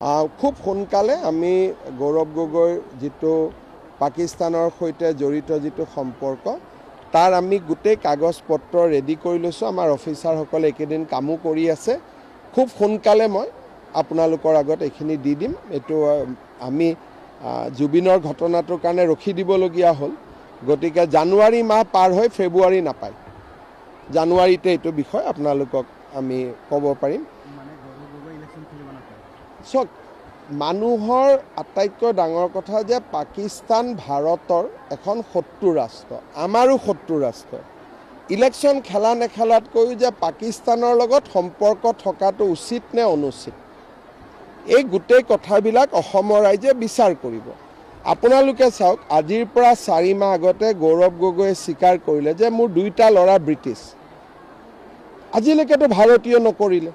খুব সোনকালে আমি গৌৰৱ গগৈৰ যিটো পাকিস্তানৰ সৈতে জড়িত যিটো সম্পৰ্ক তাৰ আমি গোটেই কাগজ পত্ৰ ৰেডি কৰি লৈছোঁ। আমাৰ অফিচাৰসকলে এইকেইদিন কামো কৰি আছে। খুব সোনকালে মই আপোনালোকৰ আগত এইখিনি দি দিম। এইটো আমি জুবিনৰ ঘটনাটোৰ কাৰণে ৰখি দিবলগীয়া হ'ল। গতিকে জানুৱাৰী মাহ পাৰ হৈ ফেব্ৰুৱাৰী নাপায়, জানুৱাৰীতে এইটো বিষয় আপোনালোকক আমি ক'ব পাৰিম। চাওক, মানুহৰ আটাইতকৈ ডাঙৰ কথা যে পাকিস্তান ভাৰতৰ এখন শত্ৰু ৰাষ্ট্ৰ, আমাৰো শত্ৰু ৰাষ্ট্ৰ। ইলেকশ্যন খেলা নেখেলাতকৈও যে পাকিস্তানৰ লগত সম্পৰ্ক থকাটো উচিত নে অনুচিত, এই গোটেই কথাবিলাক অসমৰ ৰাইজে বিচাৰ কৰিব। আপোনালোকে চাওক, আজিৰ পৰা 4 মাহ আগতে গৌৰৱ গগৈয়ে স্বীকাৰ কৰিলে যে মোৰ 2টা ল'ৰা ব্ৰিটিছ। আজিলৈকেতো ভাৰতীয় নকৰিলে।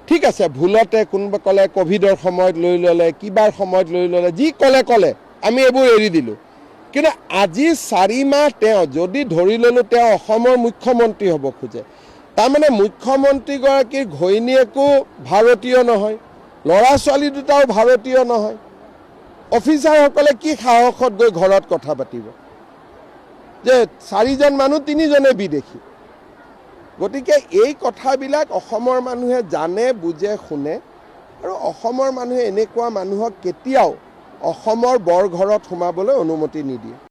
ঠিক আছে, ভুলতে কোনোবা ক'লে ক'ভিডৰ সময়ত লৈ ল'লে, কিবাৰ সময়ত লৈ ল'লে, যি ক'লে আমি এইবোৰ এৰি দিলোঁ। কিন্তু আজি 4 মাহ তেওঁ যদি ধৰি ল'লোঁ তেওঁ অসমৰ মুখ্যমন্ত্ৰী হ'ব খোজে, তাৰমানে মুখ্যমন্ত্ৰীগৰাকীৰ ঘৈণীয়েকো ভাৰতীয় নহয়, ল'ৰা ছোৱালী দুটাও ভাৰতীয় নহয়। অফিচাৰসকলে কি সাহসত গৈ ঘৰত কথা পাতিব যে 4জন মানুহ 3জনে বিদেশী। গতিকে এই কথাবিলাক অসমৰ মানুহে জানে, বুজে, শুনে, আৰু অসমৰ মানুহে এনেকুৱা মানুহক কেতিয়াও অসমৰ বৰঘৰত সোমাবলৈ অনুমতি নিদিয়ে।